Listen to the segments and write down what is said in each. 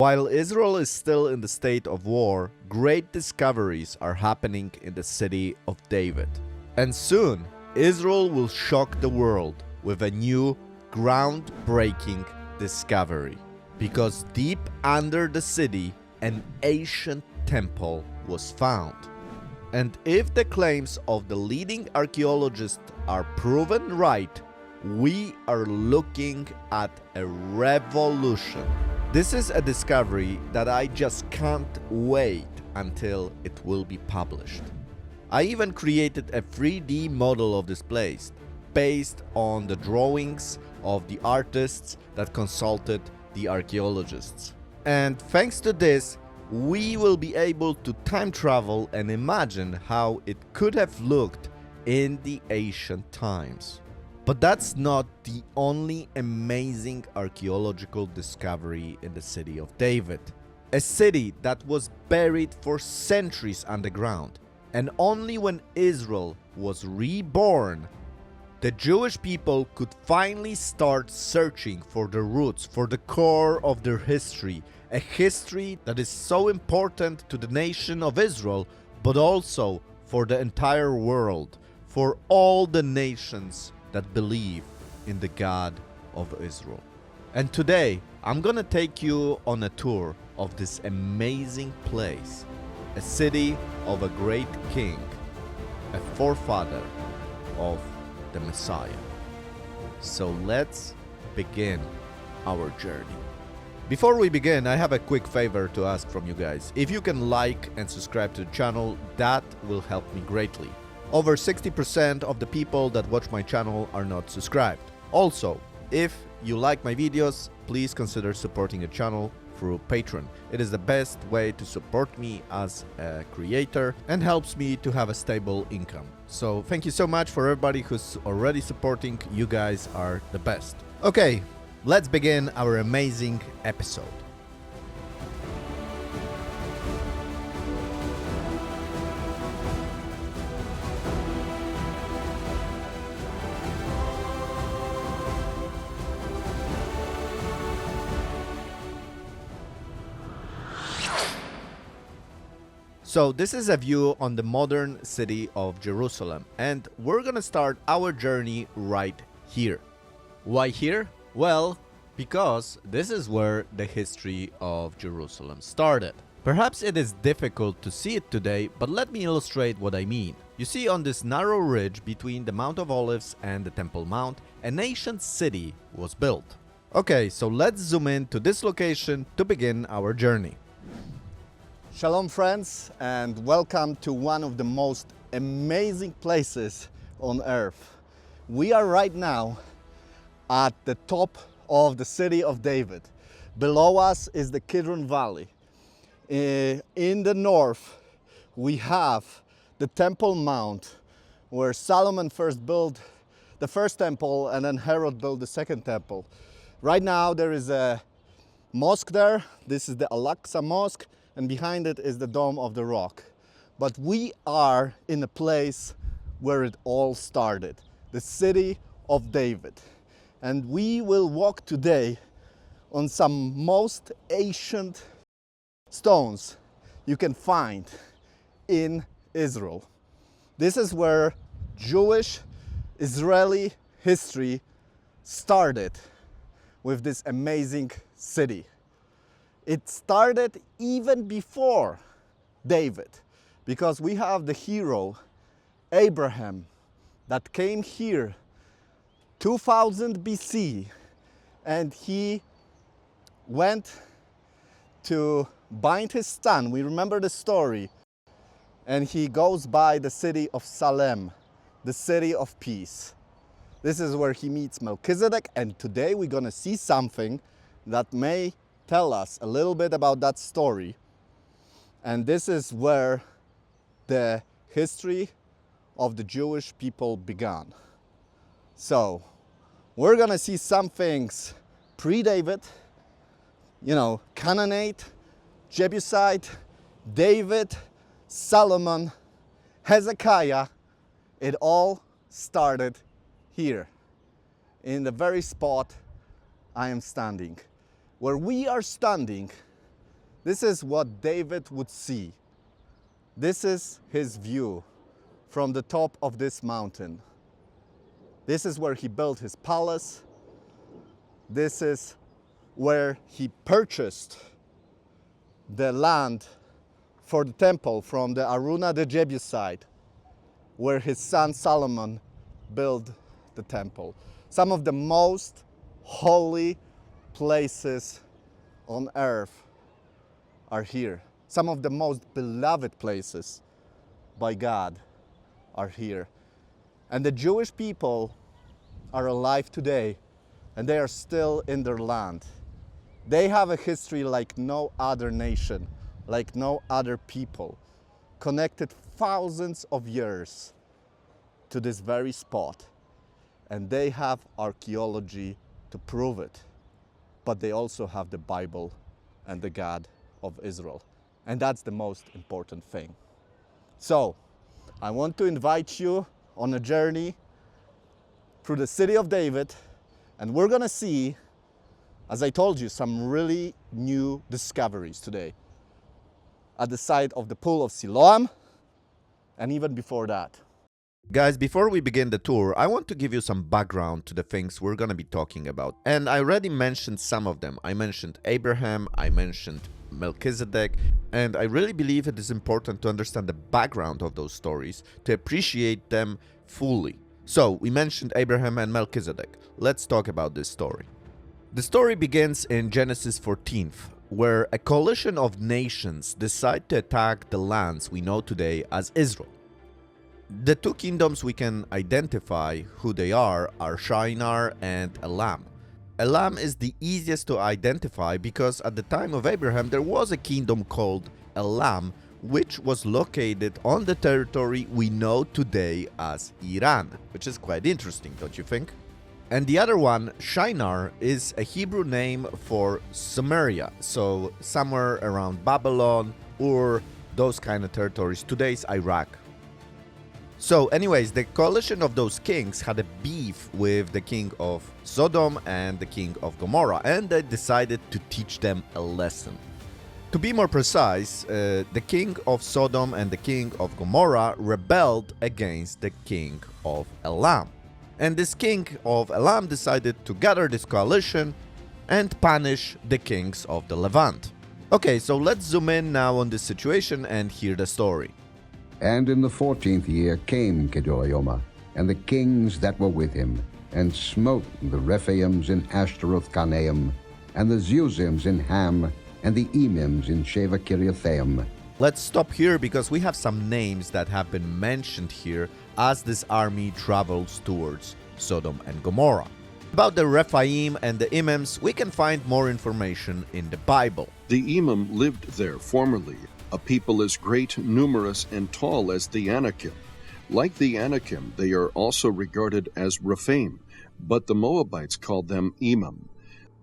While Israel is still in the state of war, great discoveries are happening in the city of David. And soon, Israel will shock the world with a new, groundbreaking discovery. Because deep under the city, an ancient temple was found. And if the claims of the leading archaeologists are proven right, we are looking at a revolution. This is a discovery that I just can't wait until it will be published. I even created a 3D model of this place based on the drawings of the artists that consulted the archaeologists. And thanks to this, we will be able to time travel and imagine how it could have looked in the ancient times. But that's not the only amazing archaeological discovery in the city of David. A city that was buried for centuries underground, and only when Israel was reborn, the Jewish people could finally start searching for the roots, for the core of their history, a history that is so important to the nation of Israel, but also for the entire world, for all the nations that believe in the God of Israel. And today, I'm gonna take you on a tour of this amazing place, a city of a great king, a forefather of the Messiah. So let's begin our journey. Before we begin, I have a quick favor to ask from you guys. If you can like and subscribe to the channel, that will help me greatly. Over 60% of the people that watch my channel are not subscribed. Also, if you like my videos, please consider supporting the channel through Patreon. It is the best way to support me as a creator and helps me to have a stable income. So thank you so much for everybody who's already supporting. You guys are the best. Okay, let's begin our amazing episode. So this is a view on the modern city of Jerusalem, and we're gonna start our journey right here. Why here? Well, because this is where the history of Jerusalem started. Perhaps it is difficult to see it today, but let me illustrate what I mean. You see, on this narrow ridge between the Mount of Olives and the Temple Mount, an ancient city was built. Okay, so let's zoom in to this location to begin our journey. Shalom friends, and welcome to one of the most amazing places on earth. We are right now at the top of the city of David. Below us is the Kidron Valley. In the north we have the Temple Mount, where Solomon first built the first temple and then Herod built the second temple. Right now there is a mosque there. This is the Al-Aqsa Mosque, and behind it is the Dome of the Rock. But we are in a place where it all started, the city of David. And we will walk today on some most ancient stones you can find in Israel. This is where Jewish Israeli history started, with this amazing city. It started even before David, because we have the hero Abraham that came here 2000 BC, and he went to bind his son. We remember the story, and he goes by the city of Salem, the city of peace. This is where he meets Melchizedek, and today we're gonna see something that may tell us a little bit about that story. And this is where the history of the Jewish people began. So we're gonna see some things pre-David, you know, Canaanite, Jebusite, David, Solomon, Hezekiah. It all started here, in the very spot I am standing. Where we are standing This is what David would see. This is his view from the top of this mountain. This is where he built his palace. This is where he purchased the land for the temple from the Aruna the Jebusite, where his son Solomon built the temple. Some of the most holy places on earth are here. Some of the most beloved places by God are here. And the Jewish people are alive today, and they are still in their land. They have a history like no other nation, like no other people, connected thousands of years to this very spot. And they have archaeology to prove it. But they also have the Bible and the God of Israel. And that's the most important thing. So, I want to invite you on a journey through the city of David, and we're gonna see, as I told you, some really new discoveries today at the site of the pool of Siloam, and even before that. Guys, before we begin the tour, I want to give you some background to the things we're gonna be talking about. And I already mentioned some of them. I mentioned Abraham, I mentioned Melchizedek, and I really believe it is important to understand the background of those stories to appreciate them fully. So, we mentioned Abraham and Melchizedek. Let's talk about this story. The story begins in Genesis 14, where a coalition of nations decide to attack the lands we know today as Israel. The two kingdoms we can identify who they are Shinar and Elam. Elam is the easiest to identify because at the time of Abraham there was a kingdom called Elam, which was located on the territory we know today as Iran, which is quite interesting, don't you think? And the other one, Shinar, is a Hebrew name for Samaria, so somewhere around Babylon or those kind of territories, today's Iraq. So anyways, the coalition of those kings had a beef with the king of Sodom and the king of Gomorrah, and they decided to teach them a lesson. To be more precise, the king of Sodom and the king of Gomorrah rebelled against the king of Elam. And this king of Elam decided to gather this coalition and punish the kings of the Levant. Okay, so let's zoom in now on this situation and hear the story. And in the 14th year came Kedorlaomer, and the kings that were with him, and smote the Rephaims in Ashtaroth Karnaim, and the Zuzims in Ham, and the Emims in Sheva Kiriathaim. Let's stop here because we have some names that have been mentioned here as this army travels towards Sodom and Gomorrah. About the Rephaim and the Emims, we can find more information in the Bible. The Emim lived there formerly, a people as great, numerous, and tall as the Anakim. Like the Anakim, they are also regarded as Rephaim, but the Moabites called them Emim.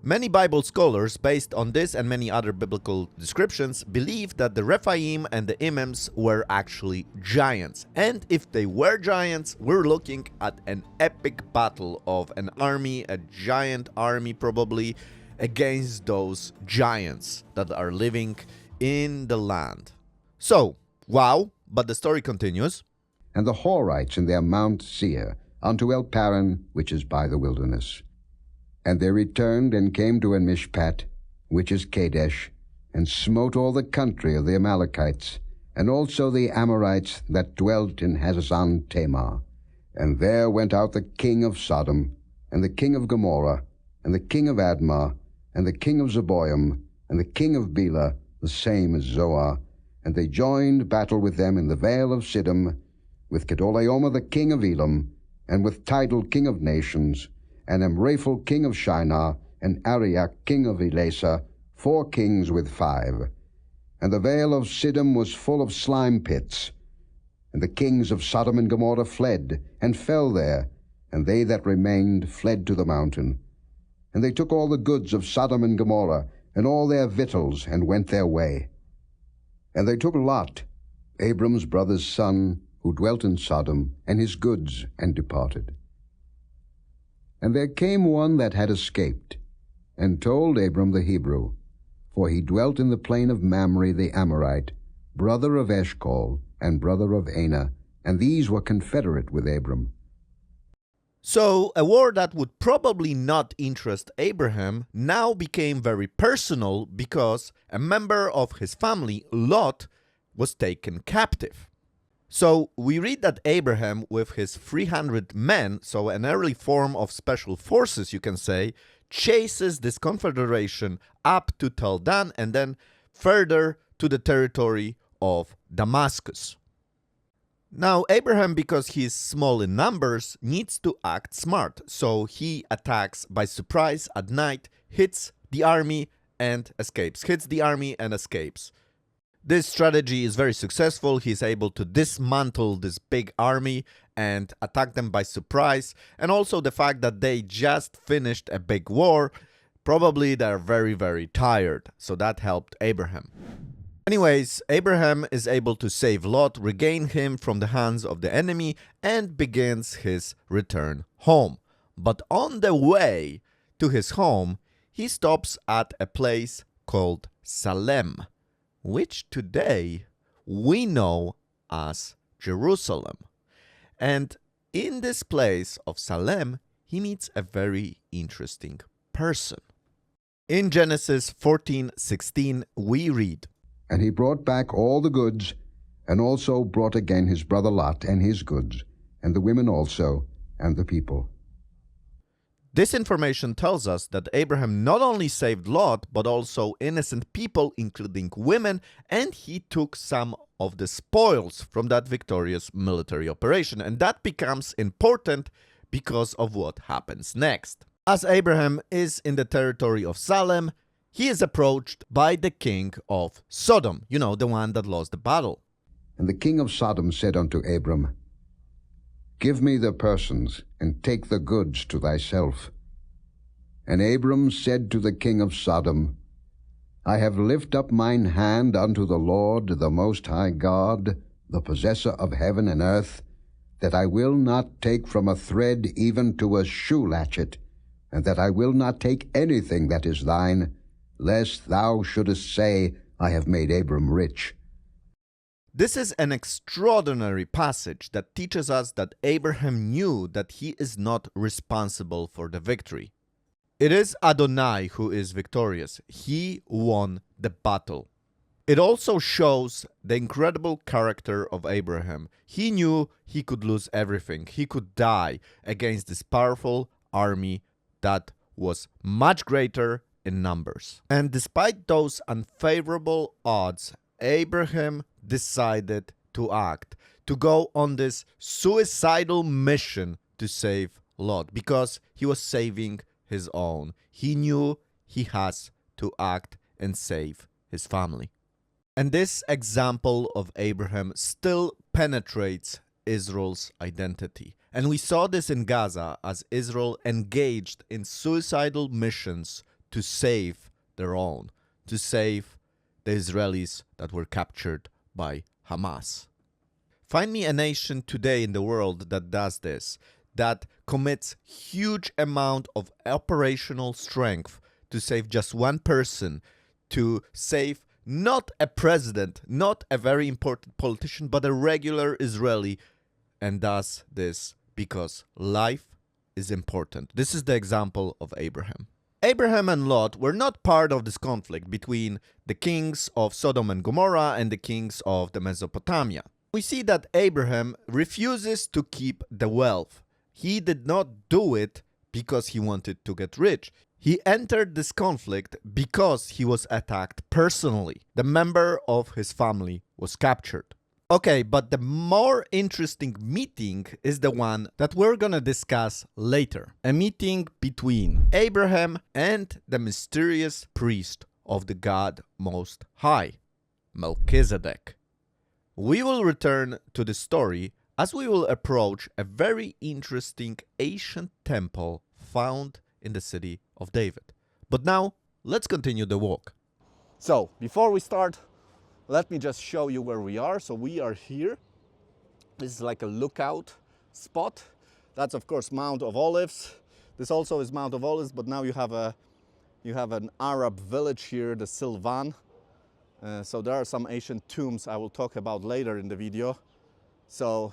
Many Bible scholars, based on this and many other biblical descriptions, believe that the Rephaim and the Emims were actually giants. And if they were giants, we're looking at an epic battle of an army, a giant army probably, against those giants that are living in the land. So, wow, but the story continues. And the Horites in their Mount Seir, unto El Paran, which is by the wilderness. And they returned and came to En-Mishpat, which is Kadesh, and smote all the country of the Amalekites, and also the Amorites that dwelt in Hazazon Tamar. And there went out the king of Sodom, and the king of Gomorrah, and the king of Admah, and the king of Zeboim, and the king of Bela, the same as Zoar, and they joined battle with them in the vale of Siddim, with Kedorlaomer the king of Elam, and with Tidal king of nations, and Amraphel king of Shinar, and Ariak king of Elasa, 4 kings with 5. And the vale of Siddim was full of slime pits. And the kings of Sodom and Gomorrah fled, and fell there, and they that remained fled to the mountain. And they took all the goods of Sodom and Gomorrah, and all their victuals, and went their way. And they took Lot, Abram's brother's son, who dwelt in Sodom, and his goods, and departed. And there came one that had escaped, and told Abram the Hebrew, for he dwelt in the plain of Mamre the Amorite, brother of Eshcol, and brother of Anah, and these were confederate with Abram. So, a war that would probably not interest Abraham now became very personal because a member of his family, Lot, was taken captive. So, we read that Abraham, with his 300 men, so an early form of special forces, you can say, chases this confederation up to Tel Dan and then further to the territory of Damascus. Now, Abraham, because he is small in numbers, needs to act smart, so he attacks by surprise at night, hits the army and escapes. This strategy is very successful. He's able to dismantle this big army and attack them by surprise. And also the fact that they just finished a big war, probably they're very, very tired. So that helped Abraham. Anyways, Abraham is able to save Lot, regain him from the hands of the enemy, and begins his return home. But on the way to his home, he stops at a place called Salem, which today we know as Jerusalem. And in this place of Salem, he meets a very interesting person. In Genesis 14:16, we read, And he brought back all the goods, and also brought again his brother Lot and his goods, and the women also, and the people. This information tells us that Abraham not only saved Lot, but also innocent people, including women, and he took some of the spoils from that victorious military operation. And that becomes important because of what happens next. As Abraham is in the territory of Salem, he is approached by the king of Sodom, you know, the one that lost the battle. And the king of Sodom said unto Abram, Give me the persons, and take the goods to thyself. And Abram said to the king of Sodom, I have lift up mine hand unto the Lord, the Most High God, the possessor of heaven and earth, that I will not take from a thread even to a shoe latchet, and that I will not take anything that is thine, lest thou shouldest say, I have made Abram rich. This is an extraordinary passage that teaches us that Abraham knew that he is not responsible for the victory. It is Adonai who is victorious. He won the battle. It also shows the incredible character of Abraham. He knew he could lose everything. He could die against this powerful army that was much greater in numbers. And despite those unfavorable odds, Abraham decided to act, to go on this suicidal mission to save Lot, because he was saving his own. He knew he has to act and save his family. And this example of Abraham still penetrates Israel's identity. And we saw this in Gaza as Israel engaged in suicidal missions to save their own, to save the Israelis that were captured by Hamas. Find me a nation today in the world that does this, that commits huge amount of operational strength to save just one person, to save not a president, not a very important politician, but a regular Israeli, and does this because life is important. This is the example of Abraham. Abraham and Lot were not part of this conflict between the kings of Sodom and Gomorrah and the kings of the Mesopotamia. We see that Abraham refuses to keep the wealth. He did not do it because he wanted to get rich. He entered this conflict because he was attacked personally. The member of his family was captured. Okay, but the more interesting meeting is the one that we're gonna discuss later. A meeting between Abraham and the mysterious priest of the God Most High, Melchizedek. We will return to the story as we will approach a very interesting ancient temple found in the city of David. But now, let's continue the walk. So, before we start, let me just show you where we are. So we are here. This is like a lookout spot. That's of course Mount of Olives. This also is Mount of Olives, but now you have You have an Arab village here, the Silvan. So there are some ancient tombs I will talk about later in the video. So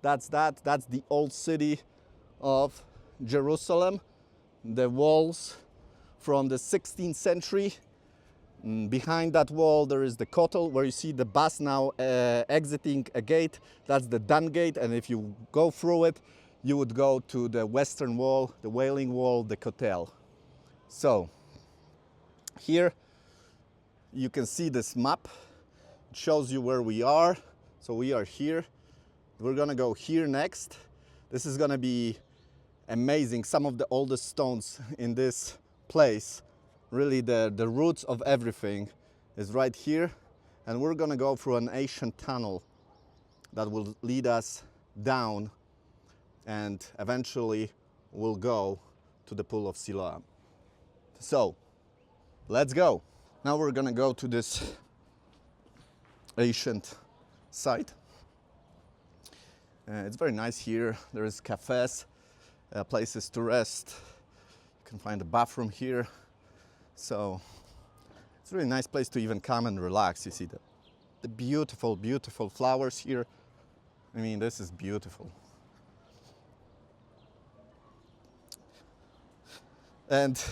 that's that. That's the old city of Jerusalem. The walls from the 16th century. Behind that wall there is the kotel, where you see the bus now exiting a gate. That's the Dan gate, and if you go through it, you would go to the western wall, the Wailing Wall, the kotel. So here you can see this map. It shows you where we are. So we are here. We're gonna go here next. This is gonna be amazing. Some of the oldest stones in this place, really the roots of everything, is right here. And we're gonna go through an ancient tunnel that will lead us down, and eventually we'll go to the pool of Siloam. So let's go. Now we're gonna go to this ancient site. It's very nice here. There is cafes, places to rest. You can find a bathroom here. So it's a really nice place to even come and relax. You see the beautiful, beautiful flowers here. I mean, this is beautiful. And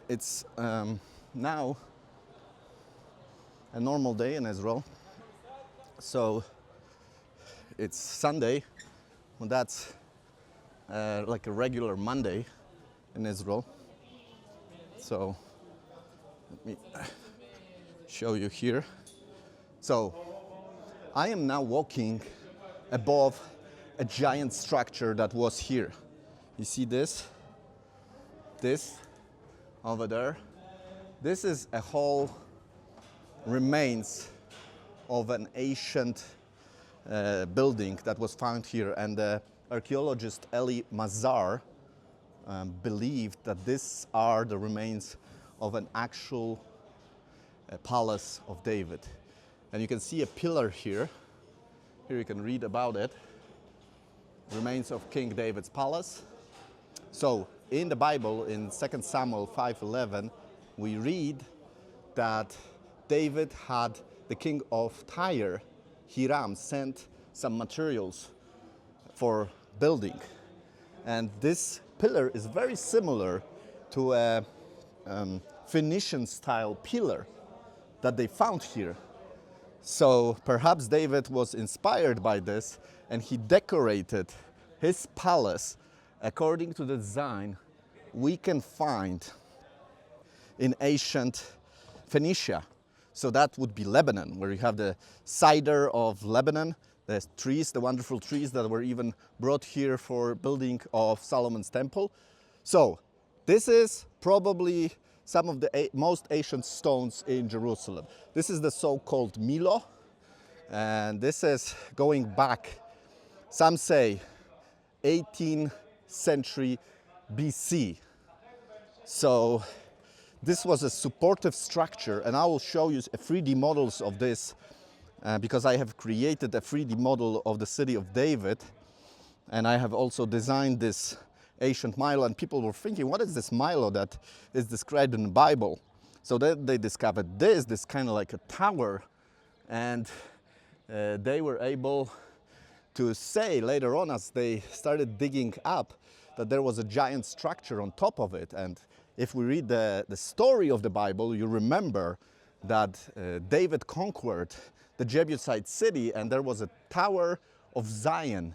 it's now a normal day in Israel. So it's Sunday, well, that's like a regular Monday in Israel. So let me show you here. So I am now walking above a giant structure that was here. You see this over there? This is a whole remains of an ancient building that was found here, and the archaeologist Eli Mazar believed that these are the remains of an actual palace of David. And you can see a pillar here. Here you can read about it. Remains of King David's palace. So in the Bible, in 2 Samuel 5:11, we read that David had the king of Tyre, Hiram, sent some materials for building. And this pillar is very similar to a Phoenician style pillar that they found here. So perhaps David was inspired by this, and he decorated his palace according to the design we can find in ancient Phoenicia. So that would be Lebanon, where you have the cedar of Lebanon, the trees, the wonderful trees that were even brought here for building of Solomon's temple. So this is probably some of the most ancient stones in Jerusalem. This is the so-called Milo, and this is going back, some say, 18th century BC. So this was a supportive structure, and I will show you 3D models of this because I have created a 3D model of the city of David, and I have also designed this ancient Milo, and people were thinking, what is this Milo that is described in the Bible? So then they discovered this kind of like a tower, and they were able to say later on, as they started digging up, that there was a giant structure on top of it. And if we read the story of the Bible, you remember that David conquered the Jebusite city, and there was a Tower of Zion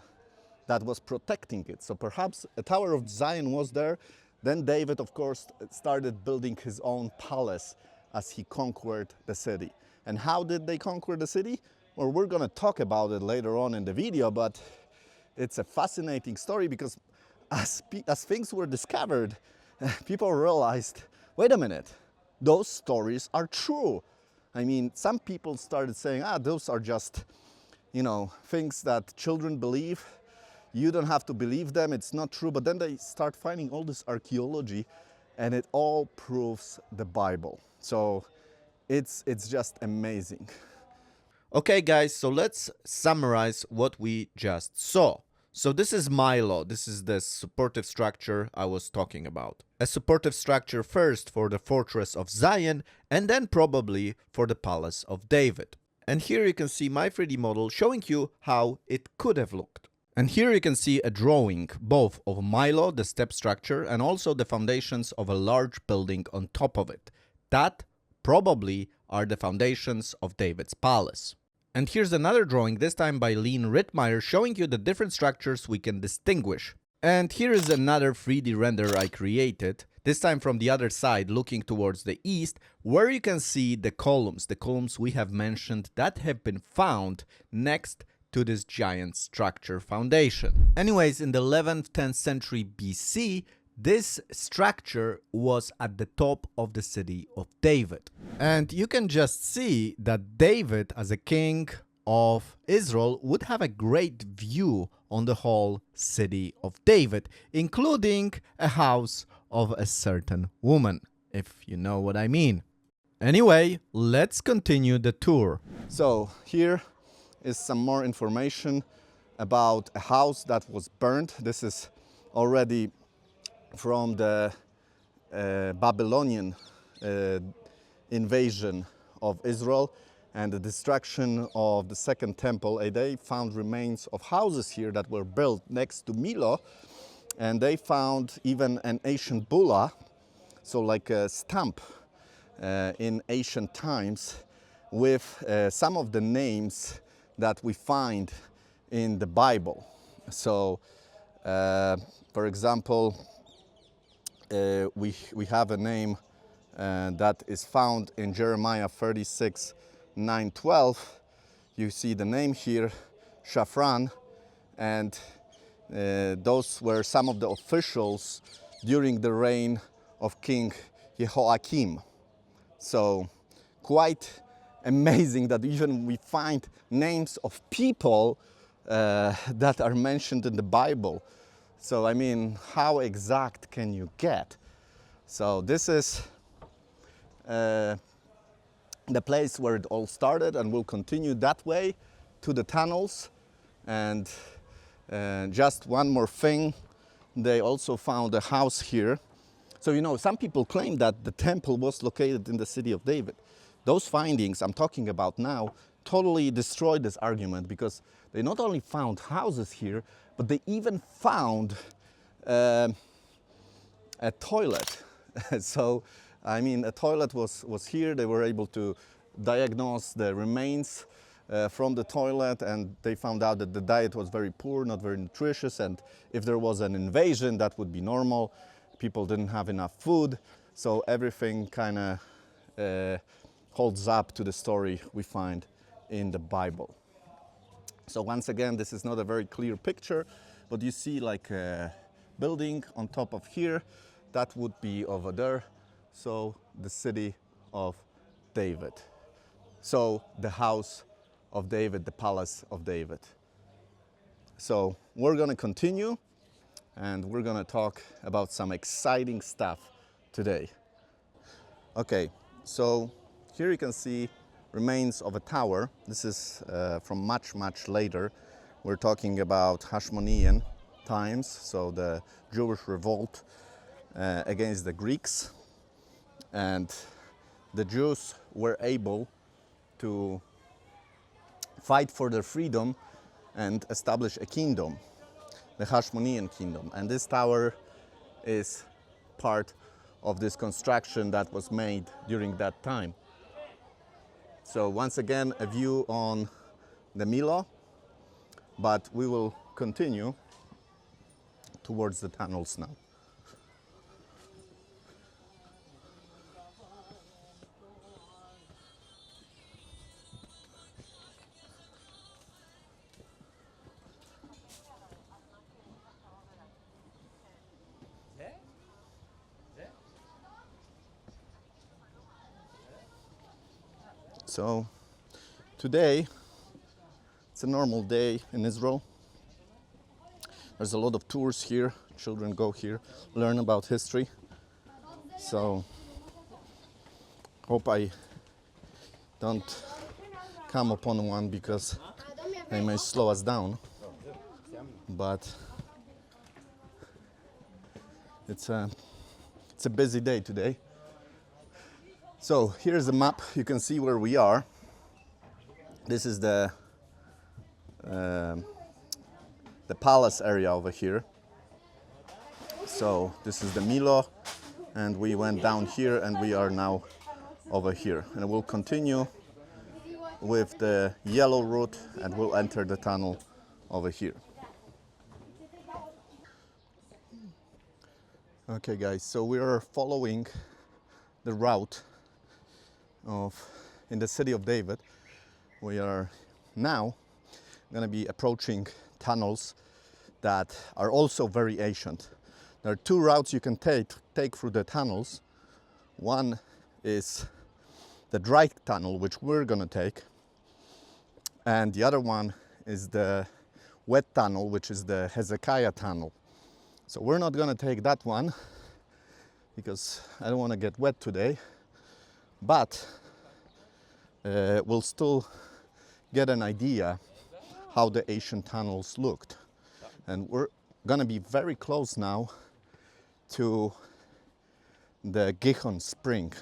that was protecting it. So perhaps a Tower of Zion was there. Then David, of course, started building his own palace as he conquered the city. And how did they conquer the city? Well, we're going to talk about it later on in the video, but it's a fascinating story because as things were discovered, people realized, wait a minute, those stories are true. I mean, some people started saying, those are just, things that children believe. You don't have to believe them, it's not true. But then they start finding all this archaeology, and it all proves the Bible. So it's just amazing. Okay guys, so let's summarize what we just saw. So this is Milo. This is the supportive structure I was talking about. A supportive structure first for the fortress of Zion and then probably for the palace of David. And here you can see my 3D model showing you how it could have looked. And here you can see a drawing both of Milo, the step structure, and also the foundations of a large building on top of it. That probably are the foundations of David's palace. And here's another drawing, this time by Lean Rittmeyer, showing you the different structures we can distinguish. And here is another 3D render I created, this time from the other side, looking towards the east, where you can see the columns we have mentioned that have been found next to this giant structure foundation. Anyways, in the 11th, 10th century BC, this structure was at the top of the city of David. And you can just see that David, as a king of Israel, would have a great view on the whole city of David, including a house of a certain woman, if you know what I mean. Anyway, let's continue the tour. So here is some more information about a house that was burned. This is already from the Babylonian invasion of Israel and the destruction of the second temple. They found remains of houses here that were built next to Milo, and they found even an ancient bulla, so like a stamp in ancient times with some of the names that we find in the Bible. So for example, we have a name that is found in Jeremiah 36, 9, 12. You see the name here, Shafran, and those were some of the officials during the reign of King Jehoiakim. So quite amazing that even we find names of people that are mentioned in the Bible. So I mean, how exact can you get? So this is the place where it all started, and we'll continue that way to the tunnels. And just one more thing, they also found a house here. So you know, some people claim that the temple was located in the city of David. Those findings I'm talking about now totally destroyed this argument, because they not only found houses here, but they even found a toilet. So, I mean, a toilet was here. They were able to diagnose the remains from the toilet, and they found out that the diet was very poor, not very nutritious, and if there was an invasion, that would be normal. People didn't have enough food, so everything kind of holds up to the story we find in the Bible. So once again, this is not a very clear picture, but you see like a building on top of here, that would be over there. So the city of David. So the house of David, the palace of David. So we're gonna continue, and we're gonna talk about some exciting stuff today. Okay, so here you can see remains of a tower. This is from much later. We're talking about Hashmonean times, so the Jewish revolt against the Greeks. And the Jews were able to fight for their freedom and establish a kingdom, the Hashmonean kingdom. And this tower is part of this construction that was made during that time. So once again, a view on the Milo, but we will continue towards the tunnels now. So today, it's a normal day in Israel. There's a lot of tours here. Children go here, learn about history. So hope I don't come upon one, because they may slow us down. but it's a busy day today. So here's the map. You can see where we are. This is the palace area over here. So this is the Milo, and we went down here, and we are now over here. And we'll continue with the yellow route, and we'll enter the tunnel over here. Okay guys, so we are following the route in the city of David. We are now going to be approaching tunnels that are also very ancient. There are two routes you can take through the tunnels. One is the dry tunnel, which we're going to take, and the other one is the wet tunnel, which is the Hezekiah tunnel. So we're not going to take that one because I don't want to get wet today, but we'll still get an idea how the ancient tunnels looked. And we're gonna be very close now to the Gihon spring,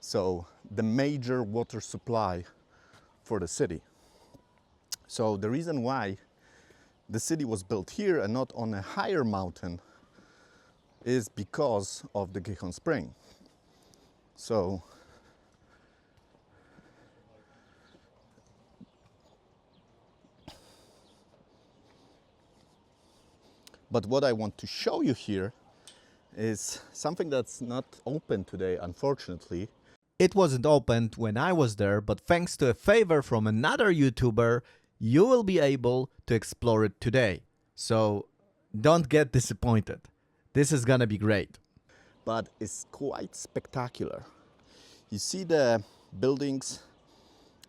so the major water supply for the city. So the reason why the city was built here and not on a higher mountain is because of the Gihon spring. So but what I want to show you here is something that's not open today, unfortunately. It wasn't opened when I was there, but thanks to a favor from another YouTuber, you will be able to explore it today. So don't get disappointed. This is gonna be great. But it's quite spectacular. You see the buildings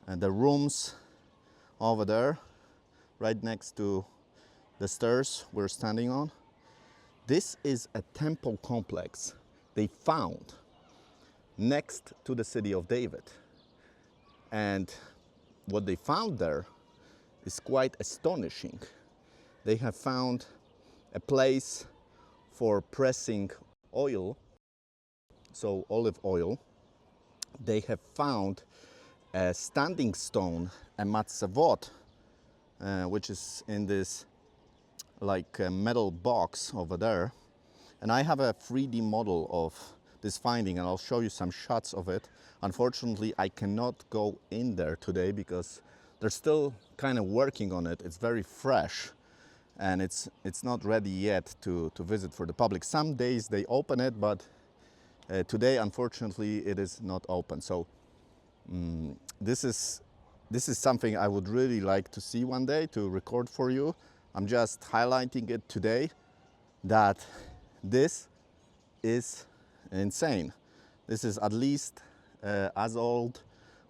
and the rooms over there, right next to the stairs we're standing on. This is a temple complex they found next to the city of David. And what they found there is quite astonishing. They have found a place for pressing oil, so olive oil. They have found a standing stone, a matzavot, which is in this like a metal box over there. And I have a 3D model of this finding, and I'll show you some shots of it. Unfortunately, I cannot go in there today because they're still kind of working on it. It's very fresh, and it's not ready yet to visit for the public. Some days they open it, but today, unfortunately, it is not open. So this is something I would really like to see one day, to record for you. I'm just highlighting it today, that this is insane. This is at least as old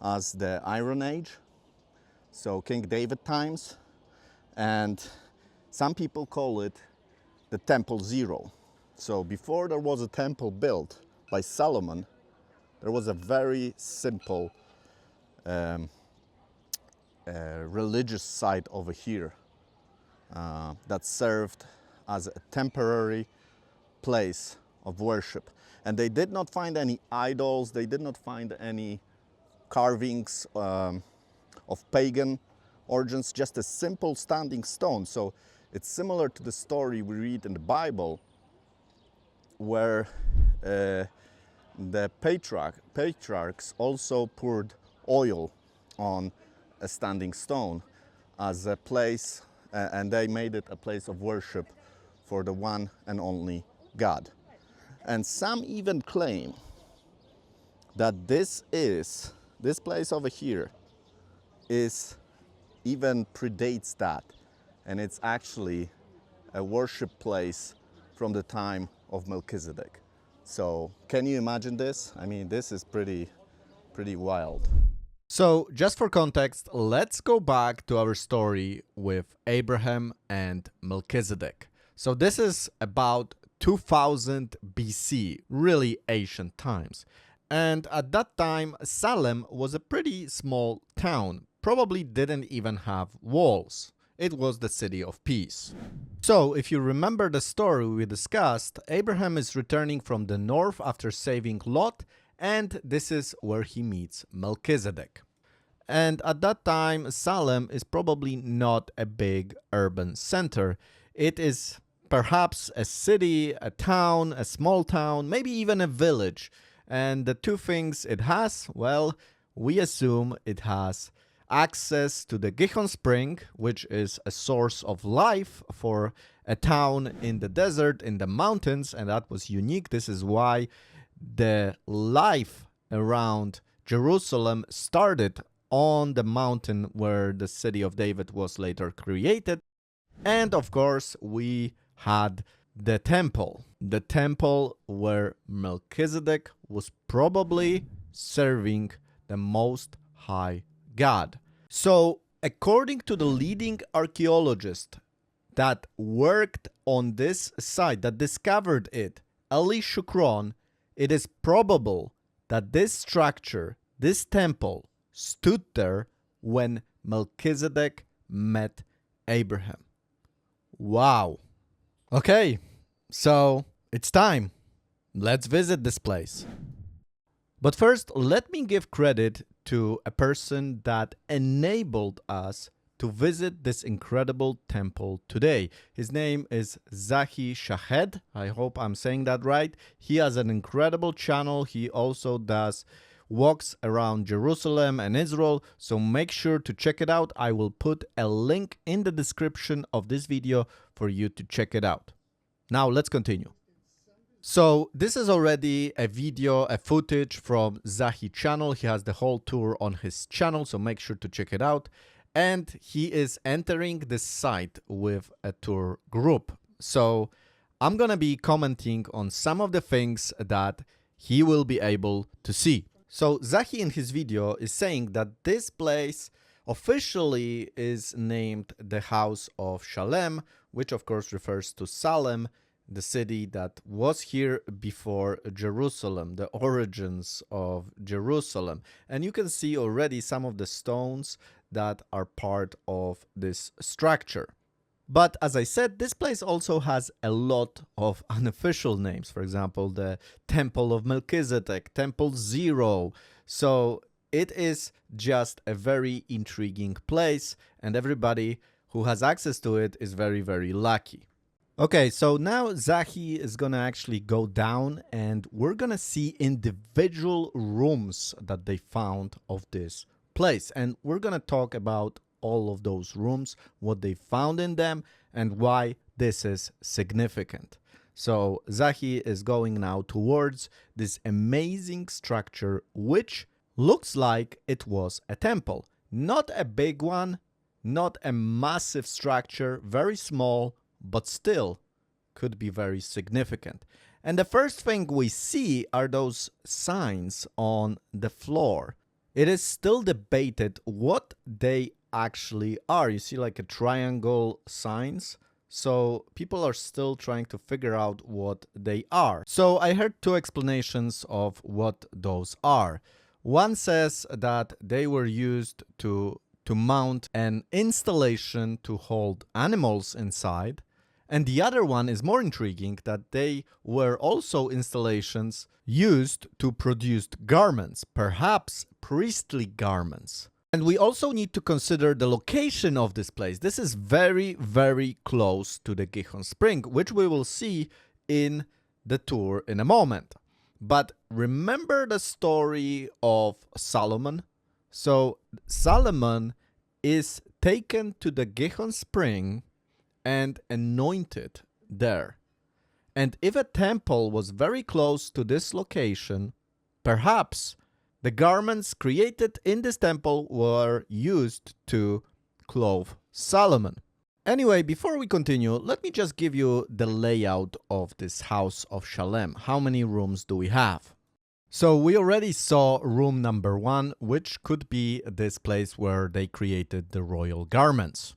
as the Iron Age, so King David times, and some people call it the Temple Zero. So before there was a temple built by Solomon, there was a very simple religious site over here that served as a temporary place of worship. And they did not find any idols, they did not find any carvings of pagan origins, just a simple standing stone. So it's similar to the story we read in the Bible, where the patriarchs also poured oil on a standing stone as a place, and they made it a place of worship for the one and only God. And some even claim that this place over here even predates that, and it's actually a worship place from the time of Melchizedek. So can you imagine this? I mean, this is pretty wild. So, just for context, let's go back to our story with Abraham and Melchizedek. So this is about 2000 BC, really ancient times. And at that time, Salem was a pretty small town, probably didn't even have walls. it was the city of peace. So, if you remember the story we discussed, Abraham is returning from the north after saving Lot, and this is where he meets Melchizedek. And at that time, Salem is probably not a big urban center. It is perhaps a city, a town, a small town, maybe even a village. And the two things it has, well, we assume it has access to the Gihon Spring, which is a source of life for a town in the desert, in the mountains, and that was unique. This is why the life around Jerusalem started on the mountain where the city of David was later created. And of course, we had the temple where Melchizedek was probably serving the Most High God. So, according to the leading archaeologist that worked on this site, that discovered it, Eli Shukron, it is probable that this structure, this temple, stood there when Melchizedek met Abraham. Wow. Okay, so it's time. Let's visit this place. But first, let me give credit to a person that enabled us to visit this incredible temple today. His name is Zahi Shahed. I hope I'm saying that right. He has an incredible channel. He also does walks around Jerusalem and Israel, so make sure to check it out. I will put a link in the description of this video for you to check it out. Now let's continue. So this is already a video, a footage from Zahi channel. He has the whole tour on his channel, so make sure to check it out. And he is entering this site with a tour group. So I'm gonna be commenting on some of the things that he will be able to see. So Zahi in his video is saying that this place officially is named the House of Shalem, which of course refers to Salem, the city that was here before Jerusalem, the origins of Jerusalem. And you can see already some of the stones that are part of this structure. But as I said, this place also has a lot of unofficial names. For example, the Temple of Melchizedek, Temple Zero. So it is just a very intriguing place, and everybody who has access to it is very, very lucky. Okay, so now Zahi is gonna actually go down and we're gonna see individual rooms that they found of this place. And we're gonna talk about all of those rooms, what they found in them, and why this is significant. So Zahi is going now towards this amazing structure, which looks like it was a temple. Not a big one, not a massive structure, very small, but still could be very significant. And the first thing we see are those signs on the floor. It is still debated what they actually are. You see like a triangle signs. So people are still trying to figure out what they are. So I heard two explanations of what those are. One says that they were used to mount an installation to hold animals inside. And the other one is more intriguing, that they were also installations used to produce garments, perhaps priestly garments. And we also need to consider the location of this place. This is very, very close to the Gihon Spring, which we will see in the tour in a moment. But remember the story of Solomon? So Solomon is taken to the Gihon Spring and anointed there. And if a temple was very close to this location, perhaps the garments created in this temple were used to clothe Solomon. Anyway, before we continue, let me just give you the layout of this House of Shalem. How many rooms do we have? So we already saw room number 1, which could be this place where they created the royal garments.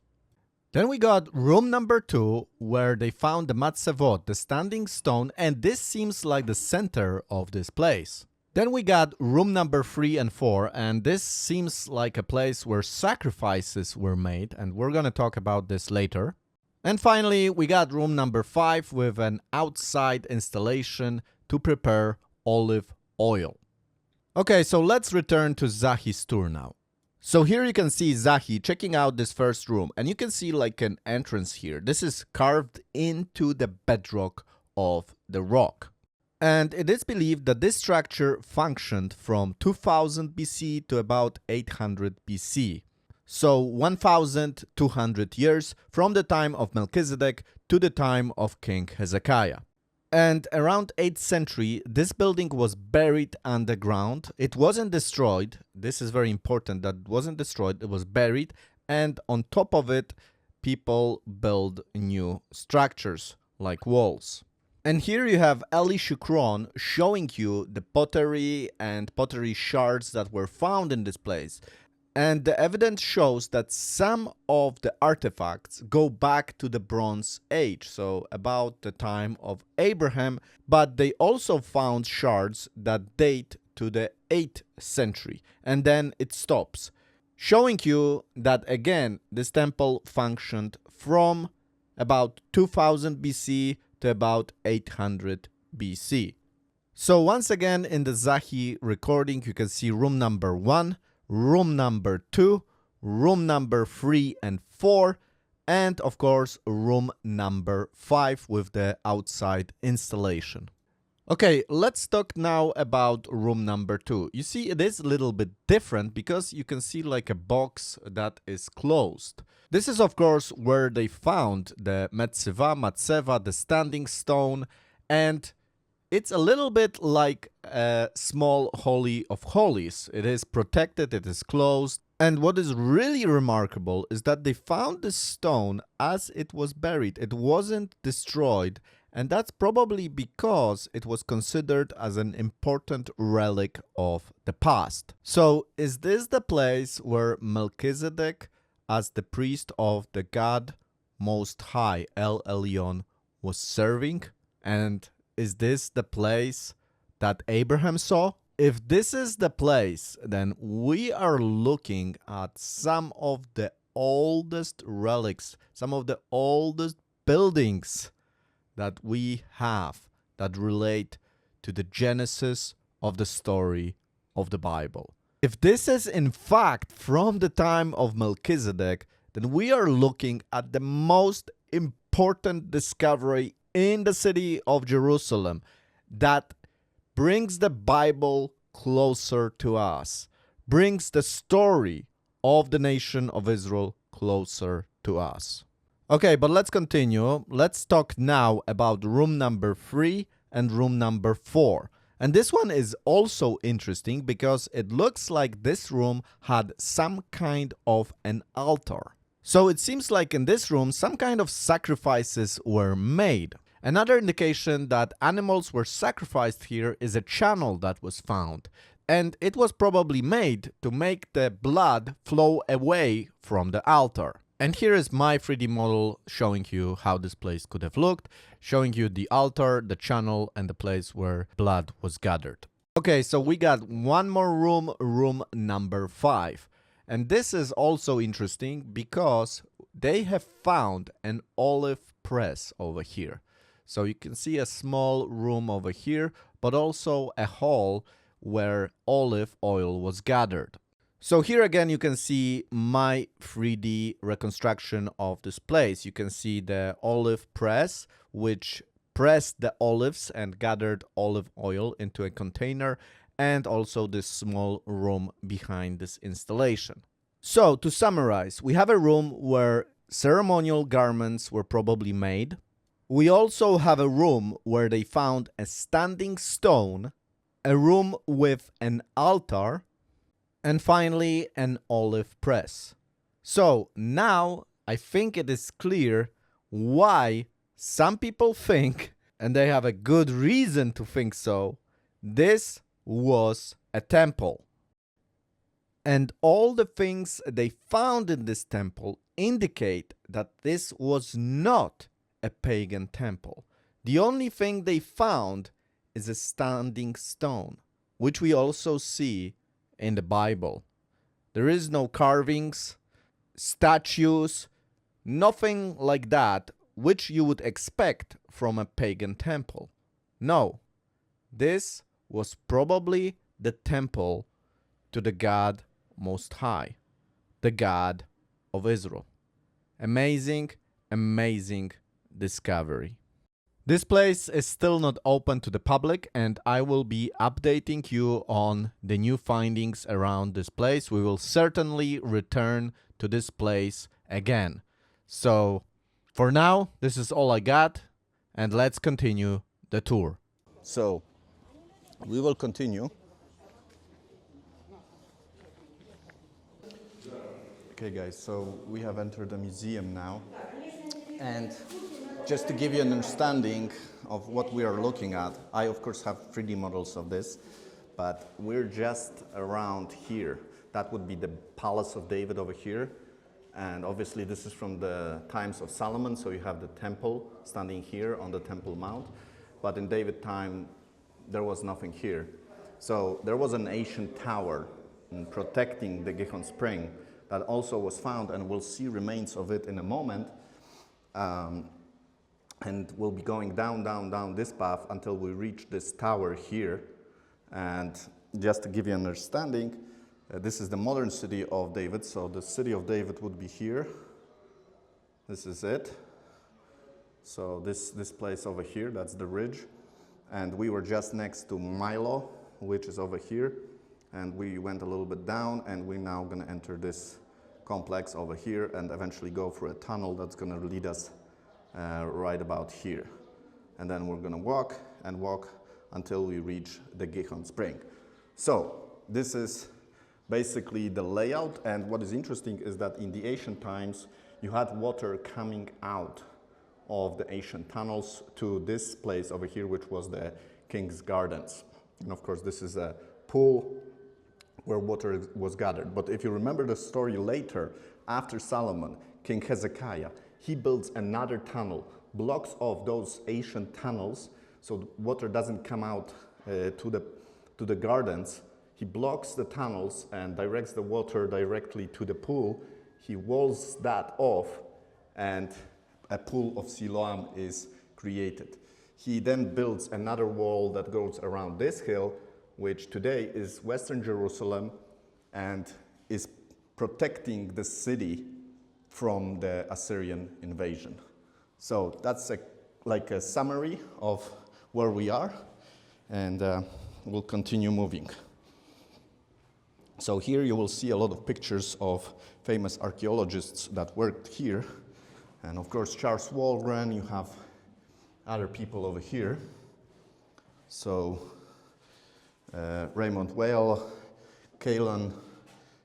Then we got room number 2, where they found the Matzevot, the standing stone, and this seems like the center of this place. Then we got room number 3 and 4, and this seems like a place where sacrifices were made, and we're gonna talk about this later. And finally, we got room number 5 with an outside installation to prepare olive oil. Okay, so let's return to Zahi's tour now. So here you can see Zahi checking out this first room, and you can see like an entrance here. This is carved into the bedrock of the rock. And it is believed that this structure functioned from 2000 BC to about 800 BC. So 1200 years from the time of Melchizedek to the time of King Hezekiah. And around 8th century, this building was buried underground. It wasn't destroyed. This is very important, that it wasn't destroyed. It was buried. And on top of it, people build new structures like walls. And here you have Eli Shukron showing you the pottery and pottery shards that were found in this place. And the evidence shows that some of the artifacts go back to the Bronze Age, so about the time of Abraham, but they also found shards that date to the 8th century, and then it stops, showing you that again this temple functioned from about 2000 BC to about 800 BC. So once again in the Zahi recording you can see room number 1, room number 2, room number 3 and 4, and of course room number 5 with the outside installation. Okay, let's talk now about room number 2. You see, it is a little bit different because you can see like a box that is closed. This is of course where they found the Matseva, the standing stone, and it's a little bit like a small Holy of Holies. It is protected, it is closed. And what is really remarkable is that they found this stone as it was buried. It wasn't destroyed. And that's probably because it was considered as an important relic of the past. So is this the place where Melchizedek, as the priest of the God Most High, El Elyon, was serving? And is this the place that Abraham saw? If this is the place, then we are looking at some of the oldest relics, some of the oldest buildings that we have that relate to the genesis of the story of the Bible. If this is in fact from the time of Melchizedek, then we are looking at the most important discovery in the city of Jerusalem that brings the Bible closer to us, brings the story of the nation of Israel closer to us. Okay, but let's continue. Let's talk now about room number 3 and room number 4. And this one is also interesting because it looks like this room had some kind of an altar. So it seems like in this room some kind of sacrifices were made. Another indication that animals were sacrificed here is a channel that was found. And it was probably made to make the blood flow away from the altar. And here is my 3D model showing you how this place could have looked, showing you the altar, the channel, and the place where blood was gathered. Okay, so we got one more room, room number 5. And this is also interesting because they have found an olive press over here. So you can see a small room over here, but also a hall where olive oil was gathered. So here again you can see my 3D reconstruction of this place. You can see the olive press, which pressed the olives and gathered olive oil into a container, and also this small room behind this installation. So to summarize, we have a room where ceremonial garments were probably made. We also have a room where they found a standing stone, a room with an altar, and finally an olive press. So now I think it is clear why some people think, and they have a good reason to think so, this was a temple. And all the things they found in this temple indicate that this was not a pagan temple. The only thing they found is a standing stone, which we also see in the Bible. There is no carvings, statues, nothing like that which you would expect from a pagan temple. No, this was probably the temple to the God Most High, the God of Israel. Amazing, amazing discovery. This place is still not open to the public, and I will be updating you on the new findings around this place. We will certainly return to this place again. So, for now, this is all I got, and let's continue the tour. So, we will continue. Okay guys, so we have entered the museum now, and just to give you an understanding of what we are looking at, I of course have 3D models of this, but we're just around here. That would be the Palace of David over here, and obviously this is from the times of Solomon, so you have the temple standing here on the Temple Mount, but in David's time there was nothing here. So there was an ancient tower protecting the Gihon Spring that also was found, and we'll see remains of it in a moment. And we'll be going down this path until we reach this tower here. And just to give you an understanding, this is the modern city of David. So the city of David would be here. This is it. So this place over here, that's the ridge. And we were just next to Milo, which is over here. And we went a little bit down, and we're now going to enter this complex over here and eventually go through a tunnel that's going to lead us right about here. And then we're going to walk and walk until we reach the Gihon Spring. So this is basically the layout, and what is interesting is that in the ancient times you had water coming out of the ancient tunnels to this place over here, which was the King's Gardens. And of course this is a pool where water was gathered. But if you remember the story later, after Solomon, King Hezekiah, he builds another tunnel, blocks off those ancient tunnels so water doesn't come out to the gardens. He blocks the tunnels and directs the water directly to the pool. He walls that off, and a pool of Siloam is created. He then builds another wall that goes around this hill, which today is Western Jerusalem and is protecting the city from the Assyrian invasion. So that's like a summary of where we are, and we'll continue moving. So here you will see a lot of pictures of famous archaeologists that worked here. And of course Charles Walgren, you have other people over here. So Raymond Whale, Kalan,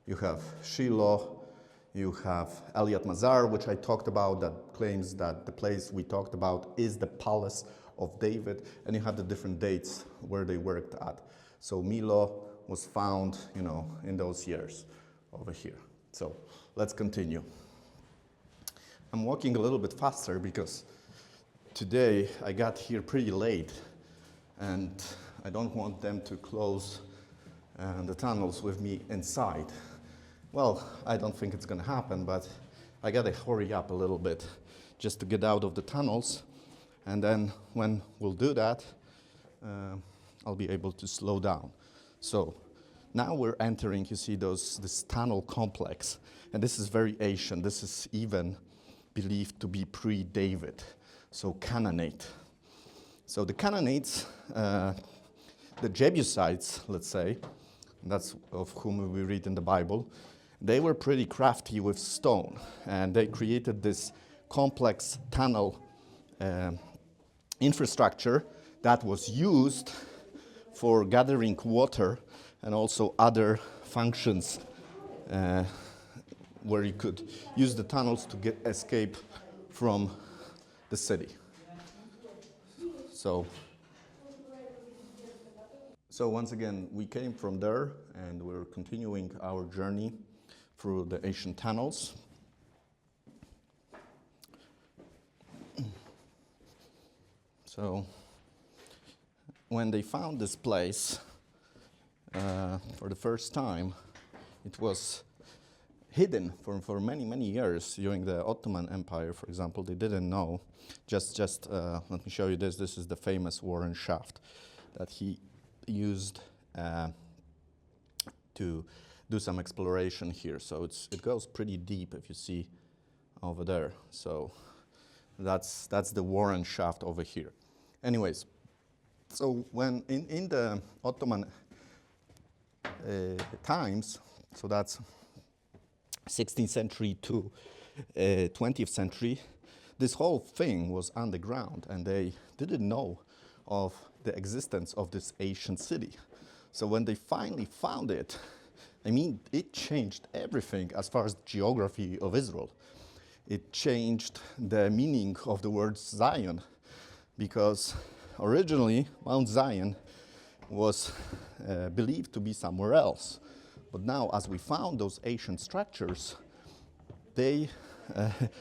you have Shiloh, you have Elliot Mazar, which I talked about, that claims that the place we talked about is the Palace of David, and you have the different dates where they worked at. So Milo was found, in those years over here. So let's continue. I'm walking a little bit faster because today I got here pretty late, and I don't want them to close the tunnels with me inside. Well, I don't think it's going to happen, but I got to hurry up a little bit just to get out of the tunnels. And then when we'll do that, I'll be able to slow down. So now we're entering, you see, this tunnel complex. And this is very ancient. This is even believed to be pre-David, so Canaanite. So the Canaanites, the Jebusites, let's say, that's of whom we read in the Bible, they were pretty crafty with stone, and they created this complex tunnel infrastructure that was used for gathering water and also other functions where you could use the tunnels to escape from the city. So once again, we came from there, and we're continuing our journey through the ancient tunnels. So when they found this place, for the first time. It was hidden for many, many years during the Ottoman Empire, for example. They didn't know. Just let me show you this. This is the famous Warren shaft that he used to do some exploration here. So it goes pretty deep, if you see over there. So that's the Warren shaft over here. Anyways, so when in the Ottoman times, so that's 16th century to 20th century, this whole thing was underground, and they didn't know of the existence of this ancient city. So when they finally found it, I mean, it changed everything as far as the geography of Israel. It changed the meaning of the word Zion, because originally Mount Zion was believed to be somewhere else. But now, as we found those ancient structures, they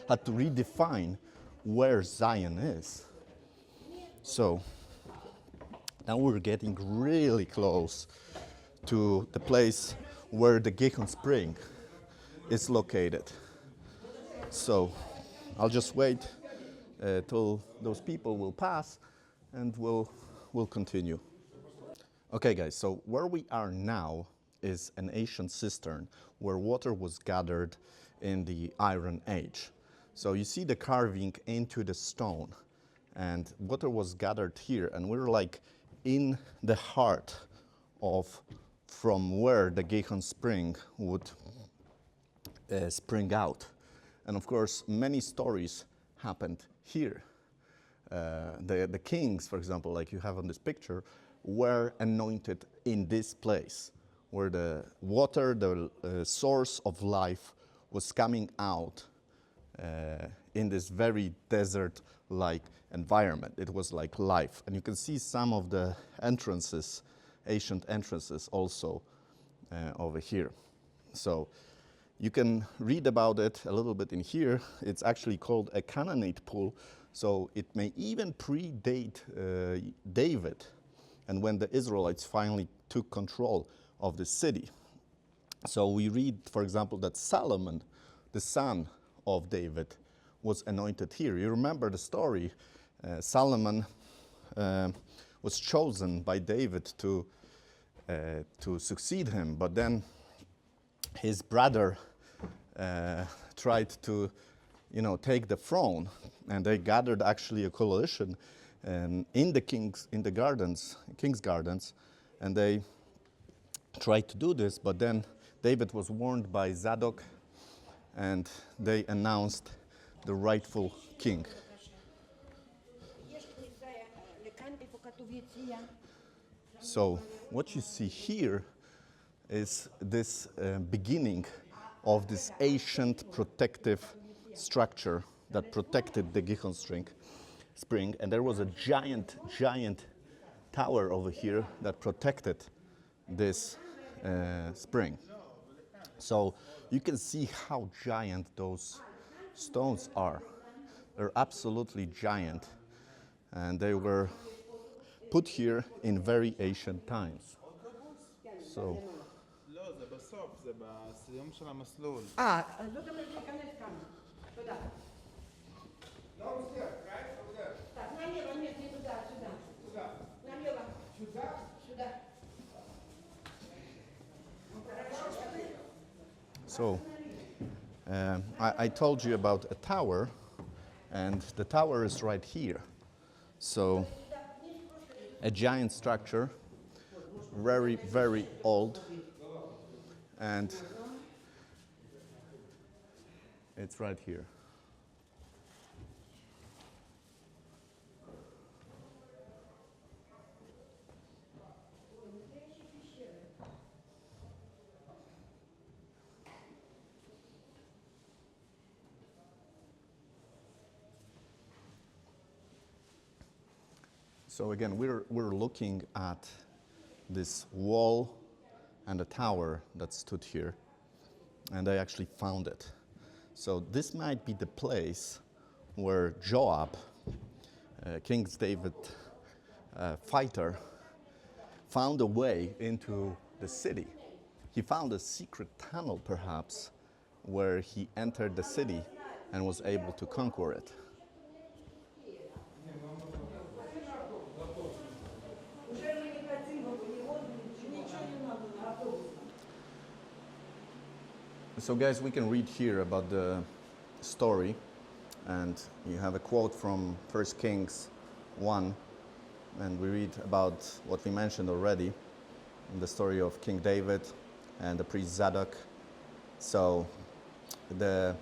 had to redefine where Zion is. So now we're getting really close to the place where the Gihon Spring is located. So I'll just wait till those people will pass, and we'll continue. Okay, guys, so where we are now is an ancient cistern where water was gathered in the Iron Age. So you see the carving into the stone, and water was gathered here, and we're like in the heart of from where the Gihon Spring would spring out. And of course, many stories happened here. The kings, for example, like you have on this picture, were anointed in this place, where the water, the source of life, was coming out in this very desert-like environment. It was like life. And you can see some of the entrances, ancient entrances also over here. So you can read about it a little bit in here. It's actually called a Canaanite pool, so it may even predate David, and when the Israelites finally took control of the city. So we read, for example, that Solomon, the son of David, was anointed here. You remember the story. Solomon was chosen by David to succeed him, but then his brother tried to, take the throne, and they gathered actually a coalition in the king's gardens, and they tried to do this. But then David was warned by Zadok, and they announced the rightful king. So what you see here is this beginning of this ancient protective structure that protected the Gihon spring, and there was a giant tower over here that protected this spring. So you can see how giant those stones are. They're absolutely giant, and they were put here in very ancient times. So I told you about a tower, and the tower is right here. So a giant structure, very, very old, and it's right here. So again, we're looking at this wall and a tower that stood here, and I actually found it. So this might be the place where Joab, King David fighter, found a way into the city. He found a secret tunnel, perhaps, where he entered the city and was able to conquer it. So guys, we can read here about the story, and you have a quote from 1 Kings 1, and we read about what we mentioned already in the story of King David and the priest Zadok. So the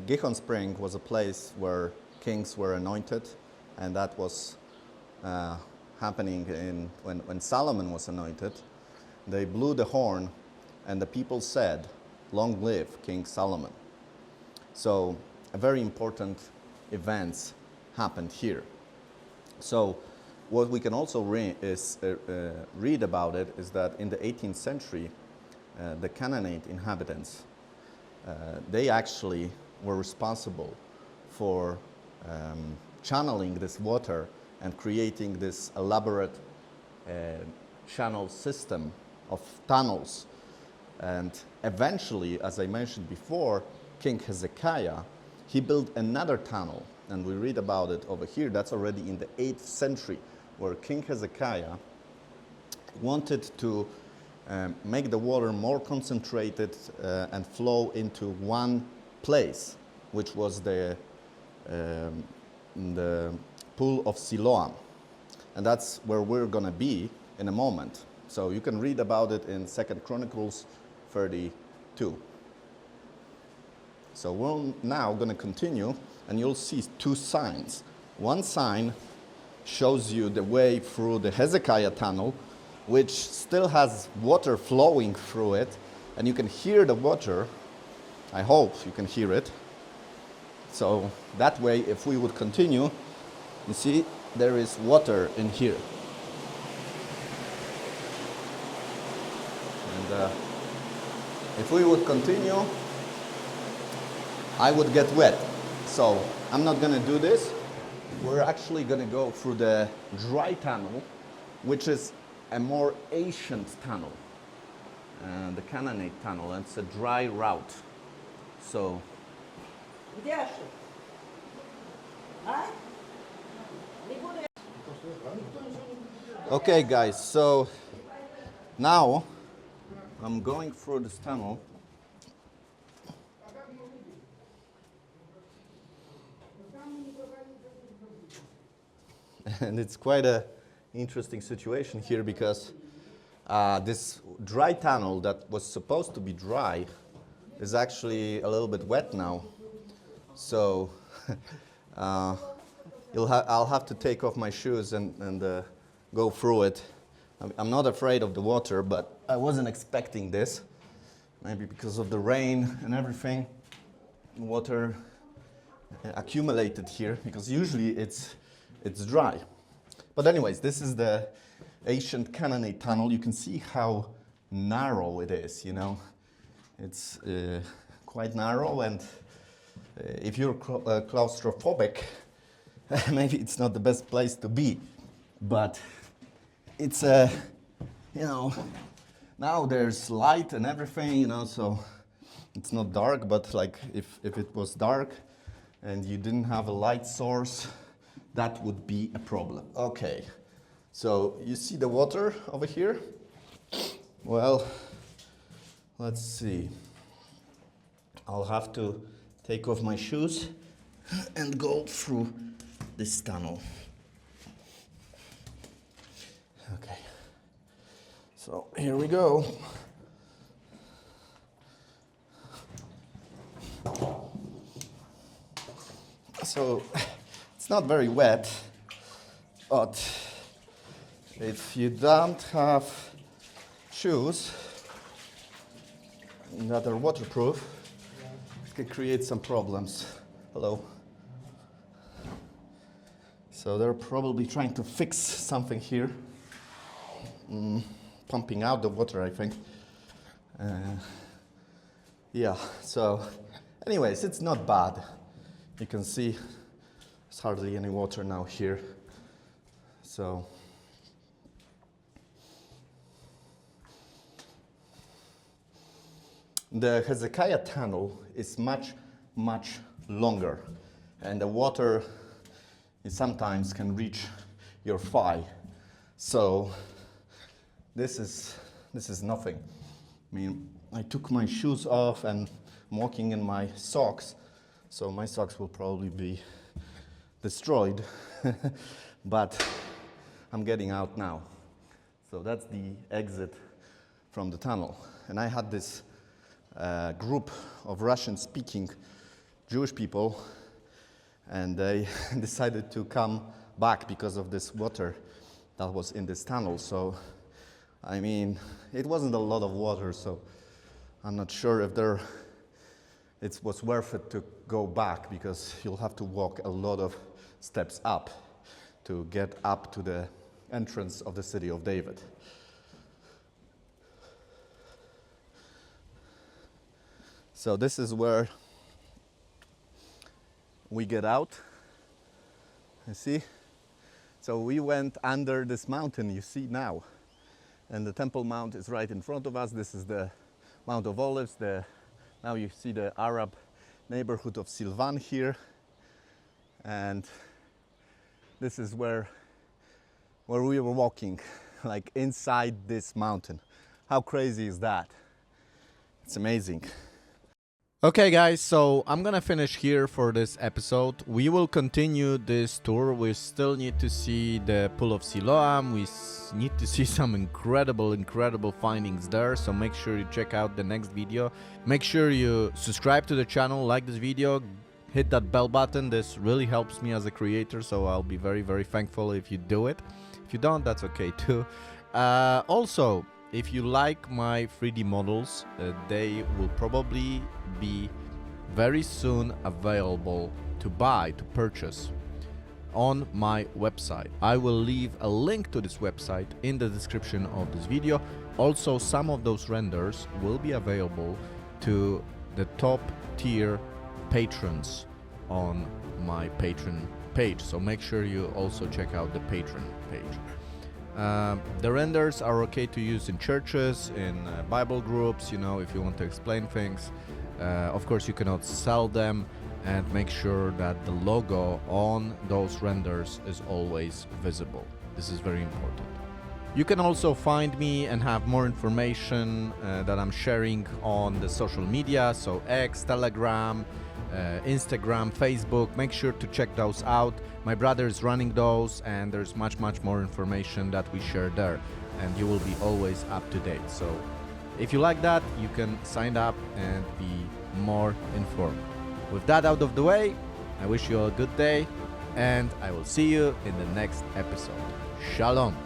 Gihon Spring was a place where kings were anointed, and that was happening when Solomon was anointed. They blew the horn, and the people said, "Long live King Solomon." So a very important events happened here. So what we can also read about it is that in the 18th century, the Canaanite inhabitants, they actually were responsible for channeling this water and creating this elaborate channel system of tunnels. And eventually, as I mentioned before, King Hezekiah, he built another tunnel, and we read about it over here. That's already in the 8th century, where King Hezekiah wanted to make the water more concentrated and flow into one place, which was the pool of Siloam. And that's where we're going to be in a moment. So you can read about it in 2 Chronicles 32. So we're now going to continue, and you'll see two signs. One sign shows you the way through the Hezekiah tunnel, which still has water flowing through it, and you can hear the water. I hope you can hear it. So that way, if we would continue, you see there is water in here. And if we would continue, I would get wet. So I'm not going to do this. We're actually going to go through the dry tunnel, which is a more ancient tunnel, the Canaanite tunnel, and it's a dry route. So okay guys, so now I'm going through this tunnel. And it's quite an interesting situation here, because this dry tunnel that was supposed to be dry is actually a little bit wet now. So I'll have to take off my shoes and go through it. I'm not afraid of the water, but I wasn't expecting this. Maybe because of the rain and everything, water accumulated here, because usually it's dry. But anyways, this is the ancient Canaanite tunnel. You can see how narrow it is, you know. It's quite narrow, and if you're claustrophobic, maybe it's not the best place to be. But it's you know, now there's light and everything, you know, so it's not dark. But like if it was dark and you didn't have a light source, that would be a problem. Okay, so you see the water over here? Well, let's see. I'll have to take off my shoes and go through this tunnel. Okay, so here we go. So it's not very wet, but if you don't have shoes that are waterproof, it can create some problems. Hello. So they're probably trying to fix something here. Pumping out the water, I think. Yeah, so anyways, it's not bad. You can see there's hardly any water now here. So The Hezekiah tunnel is much, much longer, and the water it sometimes can reach your thigh. So this is nothing. I mean, I took my shoes off and I'm walking in my socks, so my socks will probably be destroyed, but I'm getting out now. So that's the exit from the tunnel. And I had this group of Russian-speaking Jewish people, and they decided to come back because of this water that was in this tunnel. So, I mean, it wasn't a lot of water, so I'm not sure if it was worth it to go back, because you'll have to walk a lot of steps up to get up to the entrance of the city of David. So this is where we get out. You see? So we went under this mountain you see now. And the Temple Mount is right in front of us. This is the Mount of Olives. Now you see the Arab neighborhood of Silvan here. And this is where we were walking, like inside this mountain. How crazy is that? It's amazing. Okay guys, so I'm gonna finish here for this episode. We will continue this tour. We still need to see the Pool of Siloam. We need to see some incredible findings there. So make sure you check out the next video. Make sure you subscribe to the channel, like this video, hit that bell button. This really helps me as a creator, so I'll be very thankful if you do it. If you don't, that's okay too. Also, if you like my 3D models, they will probably be very soon available to purchase on my website. I will leave a link to this website in the description of this video. Also, some of those renders will be available to the top tier patrons on my Patreon page. So make sure you also check out the Patreon page. The renders are okay to use in churches, in Bible groups, you know, if you want to explain things. Of course, you cannot sell them, and make sure that the logo on those renders is always visible. This is very important. You can also find me and have more information that I'm sharing on the social media, so X, Telegram, Instagram, Facebook. Make sure to check those out. My brother is running those, and there's much more information that we share there, and you will be always up to date. So if you like that, you can sign up and be more informed. With that out of the way, I wish you all a good day, and I will see you in the next episode. Shalom.